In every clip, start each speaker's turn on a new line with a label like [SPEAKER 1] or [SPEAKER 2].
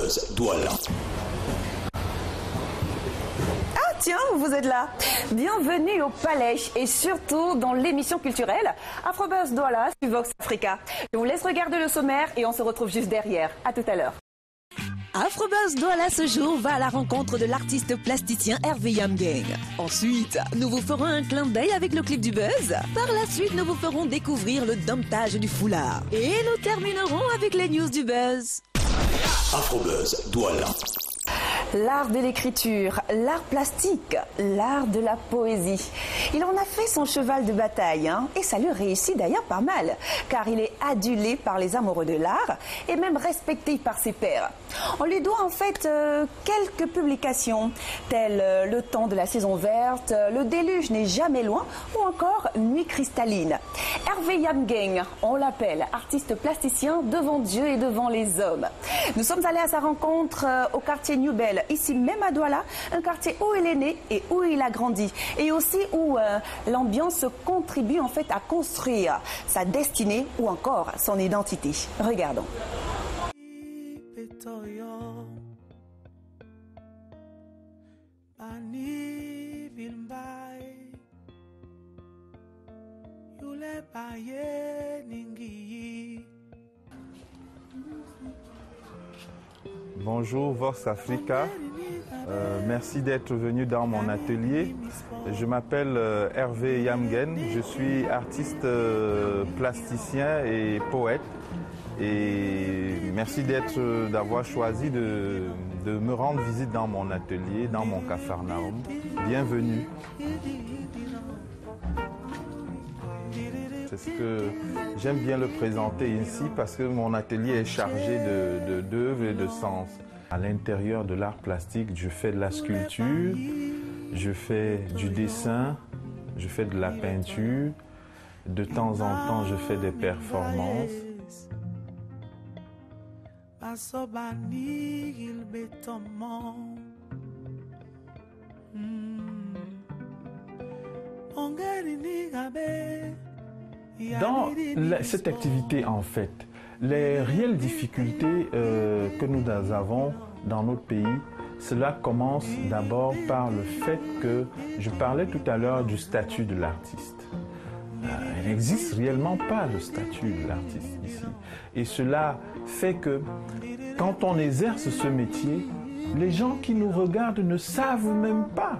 [SPEAKER 1] Afrobuzz Douala.
[SPEAKER 2] Ah tiens, vous êtes là. Bienvenue au Palais et surtout dans l'émission culturelle Afrobuzz Douala sur Vox Africa. Je vous laisse regarder le sommaire et on se retrouve juste derrière. À tout à l'heure.
[SPEAKER 3] Afrobuzz Douala ce jour va à la rencontre de l'artiste plasticien Hervé Yamgang. Ensuite, nous vous ferons un clin d'œil avec le clip du buzz. Par la suite, nous vous ferons découvrir le domptage du foulard. Et nous terminerons avec les news du buzz.
[SPEAKER 1] Afrobuzz Douala.
[SPEAKER 2] L'art de l'écriture, l'art plastique, l'art de la poésie. Il en a fait son cheval de bataille, et ça lui réussit d'ailleurs pas mal, car il est adulé par les amoureux de l'art et même respecté par ses pairs. On lui doit en fait quelques publications, telles Le temps de la saison verte, Le déluge n'est jamais loin ou encore Nuit cristalline. Hervé Yamgang, on l'appelle artiste plasticien devant Dieu et devant les hommes. Nous sommes allés à sa rencontre au quartier New Bell, ici même à Douala, un quartier où il est né et où il a grandi, et aussi où l'ambiance contribue en fait à construire sa destinée ou encore son identité. Regardons.
[SPEAKER 4] Bonjour Vox Africa, merci d'être venu dans mon atelier. Je m'appelle Hervé Yamgang, je suis artiste plasticien et poète. Et merci d'avoir choisi de me rendre visite dans mon atelier, dans mon Capharnaüm. Bienvenue. C'est ce que j'aime bien le présenter ici parce que mon atelier est chargé d'œuvres et de sens. À l'intérieur de l'art plastique, je fais de la sculpture, je fais du dessin, je fais de la peinture. De temps en temps, je fais des performances. Dans cette activité, en fait, les réelles difficultés que nous avons dans notre pays, cela commence d'abord par le fait que, je parlais tout à l'heure du statut de l'artiste. Il n'existe réellement pas de statut de l'artiste ici. Et cela fait que, quand on exerce ce métier, les gens qui nous regardent ne savent même pas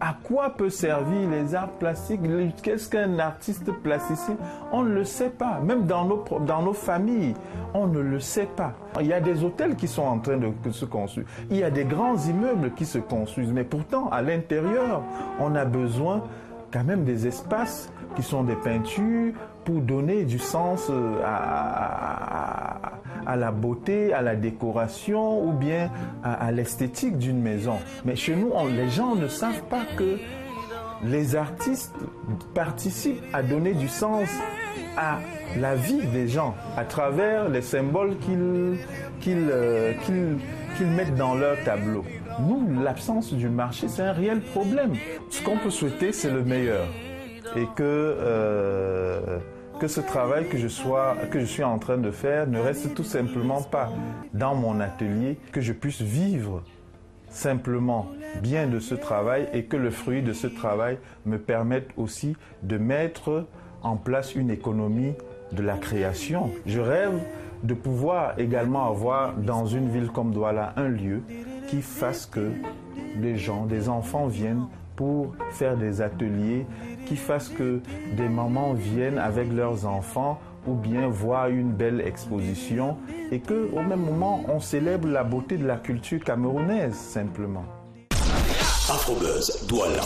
[SPEAKER 4] à quoi peut servir les arts plastiques. Qu'est-ce qu'un artiste plasticien? On ne le sait pas. Même dans nos familles, on ne le sait pas. Il y a des hôtels qui sont en train de se construire. Il y a des grands immeubles qui se construisent. Mais pourtant, à l'intérieur, on a besoin quand même des espaces qui sont des peintures pour donner du sens à la beauté, à la décoration ou bien à l'esthétique d'une maison. Mais chez nous, les gens ne savent pas que les artistes participent à donner du sens à la vie des gens à travers les symboles qu'ils mettent dans leur tableau. Nous, l'absence du marché, c'est un réel problème. Ce qu'on peut souhaiter, c'est le meilleur. Et que ce travail que je suis en train de faire ne reste tout simplement pas dans mon atelier, que je puisse vivre simplement bien de ce travail et que le fruit de ce travail me permette aussi de mettre en place une économie de la création. Je rêve de pouvoir également avoir dans une ville comme Douala un lieu qui fasse que les gens, des enfants viennent pour faire des ateliers, qui fasse que des mamans viennent avec leurs enfants ou bien voir une belle exposition et qu'au même moment, on célèbre la beauté de la culture camerounaise, simplement.
[SPEAKER 1] Afrobuzz Douala.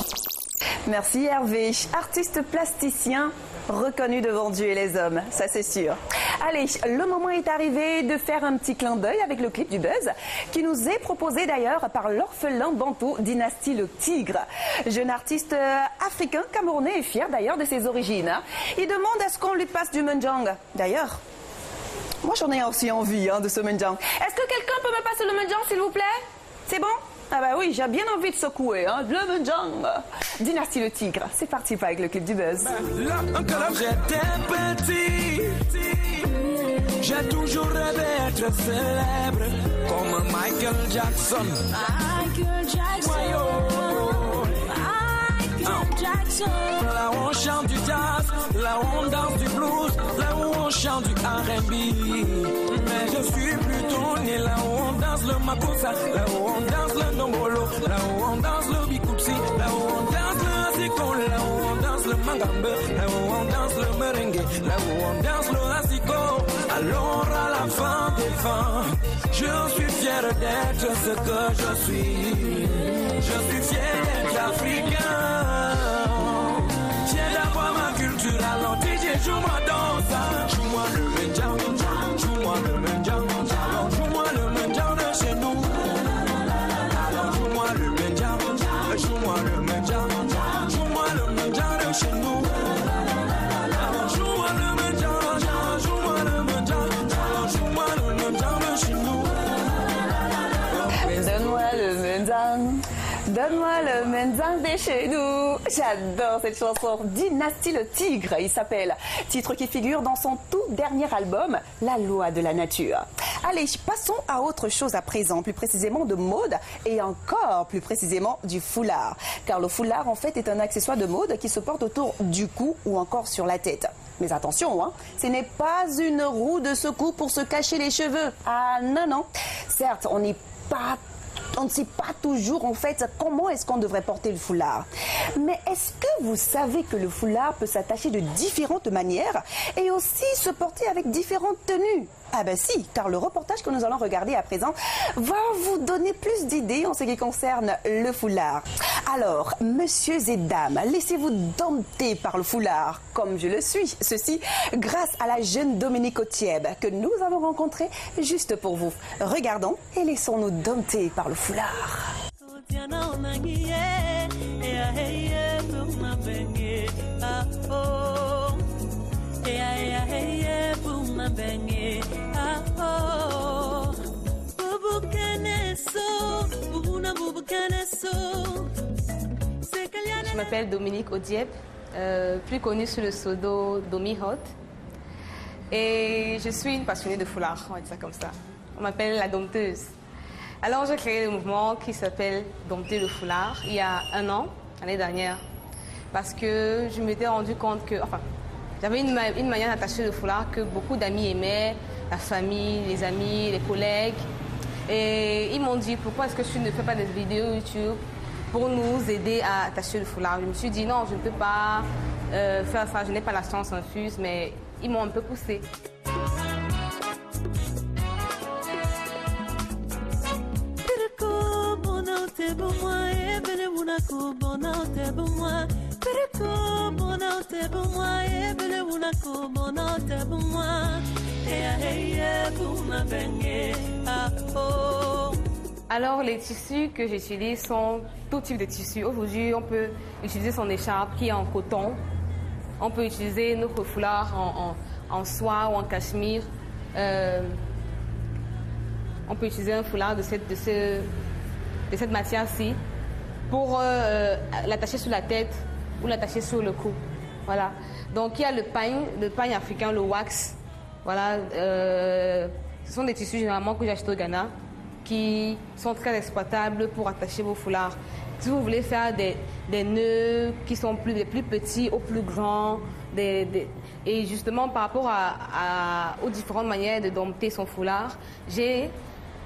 [SPEAKER 2] Merci Hervé, artiste plasticien reconnu devant Dieu et les hommes, ça c'est sûr. Allez, le moment est arrivé de faire un petit clin d'œil avec le clip du buzz qui nous est proposé d'ailleurs par l'orphelin bantou Dynastie le Tigre. Jeune artiste africain, camerounais et fier d'ailleurs de ses origines. Il demande à ce qu'on lui passe du menjang. D'ailleurs, moi j'en ai aussi envie de ce menjang. Est-ce que quelqu'un peut me passer le menjang s'il vous plaît? C'est bon? Ah bah oui, j'ai bien envie de secouer, le menjang. Dynastie le Tigre, c'est parti avec le clip du buzz.
[SPEAKER 5] Quand j'étais petit, J'ai toujours rêvé d'être célèbre comme Michael Jackson.
[SPEAKER 6] Michael Jackson. Michael Jackson.
[SPEAKER 5] Là où on chante du jazz, là où on danse du blues, là où on chante du R&B. Mais je suis plutôt né là où on danse le makossa, là où on danse le ndombolo, là où on danse le bikutsi, là où on danse le asiko, là où on danse le mangambe, là où on danse le merengue, là où on danse le asiko. Alors à la fin des fins, je suis fier d'être ce que je suis. Je suis fier d'être africain. Fier d'avoir ma culture. Alors DJ, joue-moi dans ça. Joue-moi le mendiant. Joue-moi le mendiant. Alors joue-moi le mendiant de chez nous. Alors joue-moi le mendiant. Joue-moi le mendiant. Joue-moi le mendiant de chez nous. Alors joue-moi le mendiant. Joue-moi le mendiant. Alors joue-moi le mendiant de chez nous.
[SPEAKER 2] Donne-moi le mendiant. Donne-moi le mendiant de chez nous. J'adore cette chanson. Dynastie le Tigre, il s'appelle. Titre qui figure dans son tout dernier album, La Loi de la Nature. Allez, passons à autre chose à présent, plus précisément de mode et encore plus précisément du foulard. Car le foulard, en fait, est un accessoire de mode qui se porte autour du cou ou encore sur la tête. Mais attention, hein, ce n'est pas une roue de secours pour se cacher les cheveux. Ah non, non. Certes, on ne sait pas toujours en fait comment est-ce qu'on devrait porter le foulard. Mais est-ce que vous savez que le foulard peut s'attacher de différentes manières et aussi se porter avec différentes tenues? Ah ben si, car le reportage que nous allons regarder à présent va vous donner plus d'idées en ce qui concerne le foulard. Alors, messieurs et dames, laissez-vous dompter par le foulard, comme je le suis. Ceci grâce à la jeune Dominique Otieb que nous avons rencontrée juste pour vous. Regardons et laissons-nous dompter par le foulard.
[SPEAKER 7] Je m'appelle Dominique Odiep, plus connue sous le pseudo Domi Hot. Et je suis une passionnée de foulard, on va dire ça comme ça. On m'appelle la dompteuse. Alors j'ai créé le mouvement qui s'appelle Dompter le foulard il y a un an, l'année dernière. Parce que je m'étais rendu compte que, j'avais une manière d'attacher le foulard que beaucoup d'amis aimaient, la famille, les amis, les collègues. Et ils m'ont dit, pourquoi est-ce que tu ne fais pas des vidéos YouTube pour nous aider à attacher le foulard? Je me suis dit, non, je ne peux pas faire ça, je n'ai pas la science infuse, mais ils m'ont un peu poussée. Alors les tissus que j'utilise sont tout type de tissus. Aujourd'hui, on peut utiliser son écharpe qui est en coton. On peut utiliser notre foulard en soie ou en cachemire. On peut utiliser un foulard de cette matière-ci pour l'attacher sur la tête ou l'attacher sur le cou. Voilà. Donc il y a le pagne africain, le wax. Voilà. Ce sont des tissus généralement que j'achète au Ghana qui sont très exploitables pour attacher vos foulards. Si vous voulez faire des nœuds qui sont des plus petits aux plus grands, et justement par rapport aux différentes manières de dompter son foulard, j'ai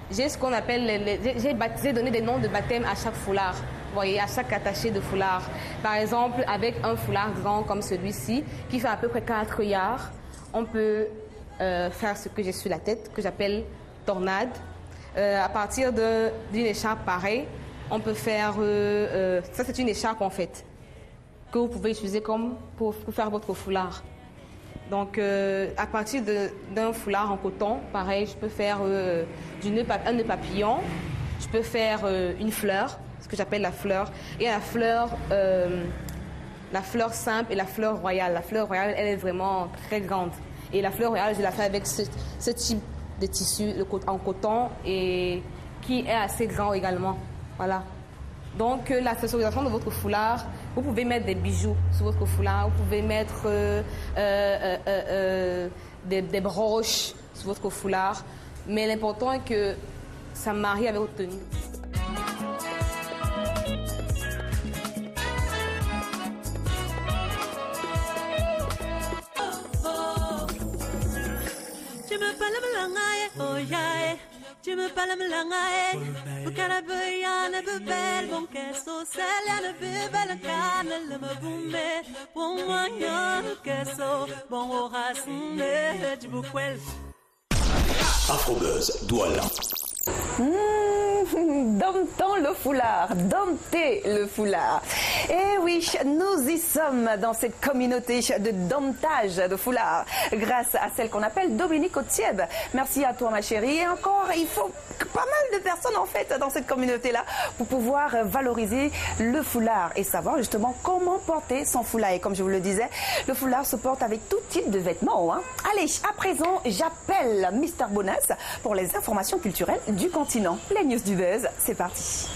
[SPEAKER 7] ce qu'on appelle, j'ai donné des noms de baptême à chaque foulard, vous voyez, à chaque attaché de foulard. Par exemple, avec un foulard grand comme celui-ci, qui fait à peu près 4 yards, on peut faire ce que j'ai sur la tête, que j'appelle tornade. À partir d'une écharpe pareille, on peut faire, ça c'est une écharpe en fait, que vous pouvez utiliser comme pour faire votre foulard. Donc à partir d'un foulard en coton, pareil, je peux faire un nœud papillon, je peux faire une fleur, ce que j'appelle la fleur. Et la fleur simple et la fleur royale. La fleur royale, elle est vraiment très grande. Et la fleur royale, je la fais avec ce type de tissu en coton et qui est assez grand également. Voilà. Donc l'accessorisation de votre foulard, vous pouvez mettre des bijoux sur votre foulard, vous pouvez mettre des broches sur votre foulard. Mais l'important est que ça marie avec votre tenue.
[SPEAKER 8] Tu me parles melangae, o cara boiana bebel, bom que sou celiana bebel cana, lama bumbe, bom manhã que sou, bom o rasme de buquel.
[SPEAKER 1] Afrobuzz Douala.
[SPEAKER 2] Dom-ton le foulard, domptez le foulard. Et oui, nous y sommes dans cette communauté de domptage de foulard grâce à celle qu'on appelle Dominique Otieb. Merci à toi ma chérie. Et encore, il faut pas mal de personnes en fait dans cette communauté-là pour pouvoir valoriser le foulard et savoir justement comment porter son foulard. Et comme je vous le disais, le foulard se porte avec tout type de vêtements. Hein. Allez, à présent, j'appelle Mister Bonas pour les informations culturelles du continent. Les news du buzz, c'est parti.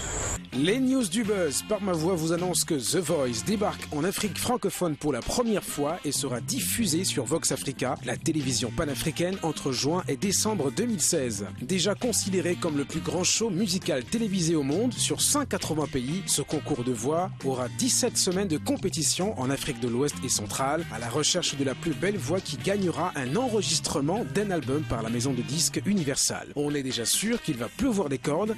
[SPEAKER 9] Les news du buzz, par ma voix, vous annonce que The Voice débarque en Afrique francophone pour la première fois et sera diffusé sur Vox Africa, la télévision panafricaine, entre juin et décembre 2016. Déjà considéré comme le plus grand show musical télévisé au monde, sur 180 pays, ce concours de voix aura 17 semaines de compétition en Afrique de l'Ouest et centrale, à la recherche de la plus belle voix qui gagnera un enregistrement d'un album par la maison de disques Universal. On est déjà sûr qu'il va pleuvoir des cordes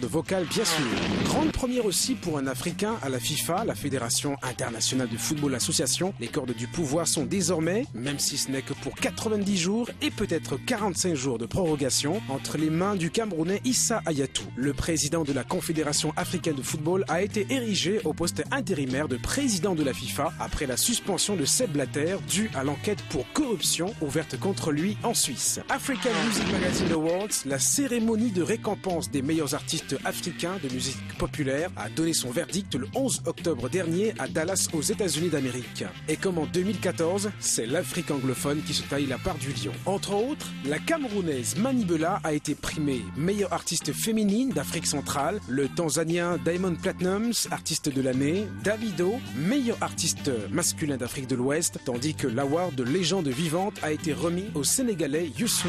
[SPEAKER 9] vocales bien sûr. Grande première aussi pour un Africain à la FIFA, la Fédération Internationale de Football Association. Les cordes du pouvoir sont désormais, même si ce n'est que pour 90 jours et peut-être 45 jours de prorogation, entre les mains du Camerounais Issa Hayatou. Le président de la Confédération africaine de football a été érigé au poste intérimaire de président de la FIFA après la suspension de Sepp Blatter due à l'enquête pour corruption ouverte contre lui en Suisse. African Music Magazine Awards, la cérémonie de récompense des meilleurs artistes africains de musique populaire, a donné son verdict le 11 octobre dernier à Dallas aux États-Unis d'Amérique. Et comme en 2014, c'est l'Afrique anglophone qui se taille la part du lion. Entre autres, la Camerounaise Manibela a été primée meilleure artiste féminine d'Afrique centrale, le Tanzanien Diamond Platnumz, artiste de l'année, Davido, meilleur artiste masculin d'Afrique de l'Ouest, tandis que l'award de légende vivante a été remis au Sénégalais Youssou.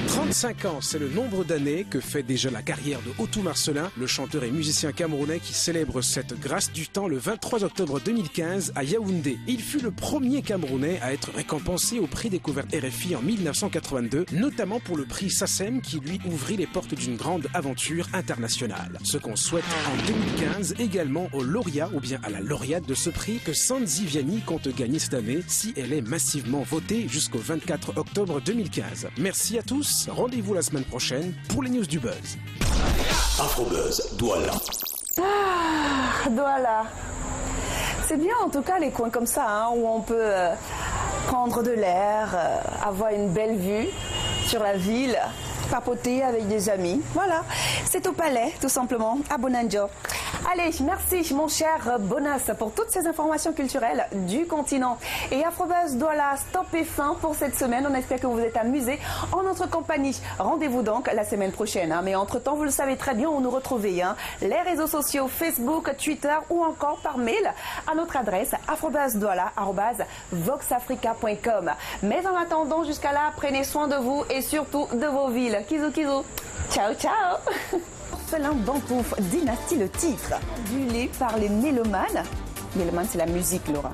[SPEAKER 9] 35 ans, c'est le nombre d'années que fait déjà la carrière de Otou Marcelin, le chanteur et musicien camerounais qui célèbre cette grâce du temps le 23 octobre 2015 à Yaoundé. Il fut le premier Camerounais à être récompensé au prix découverte RFI en 1982, notamment pour le prix SACEM qui lui ouvrit les portes d'une grande aventure internationale. Ce qu'on souhaite en 2015 également au lauréat ou bien à la lauréate de ce prix que Sanzi Vianney compte gagner cette année si elle est massivement votée jusqu'au 24 octobre 2015. Merci à tous, rendez-vous la semaine prochaine pour les news du buzz.
[SPEAKER 1] Afrobuzz Douala.
[SPEAKER 2] Ah, Douala. C'est bien en tout cas les coins comme ça hein, où on peut prendre de l'air, avoir une belle vue sur la ville, papoter avec des amis. Voilà, c'est au palais tout simplement, à Bonanjo. Allez, merci mon cher Bonas pour toutes ces informations culturelles du continent. Et Afrobuzz Douala, stop et fin pour cette semaine. On espère que vous vous êtes amusés en notre compagnie. Rendez-vous donc la semaine prochaine. Hein. Mais entre-temps, vous le savez très bien, on nous retrouve hein, les réseaux sociaux, Facebook, Twitter ou encore par mail à notre adresse afrobuzzdoala@voxafrica.com. Mais en attendant, jusqu'à là, prenez soin de vous et surtout de vos villes. Kizou kizou. Ciao ciao. Orphelin Bantouf, Dynastie le titre, adulé par les mélomanes. Mélomane, c'est la musique, Laura.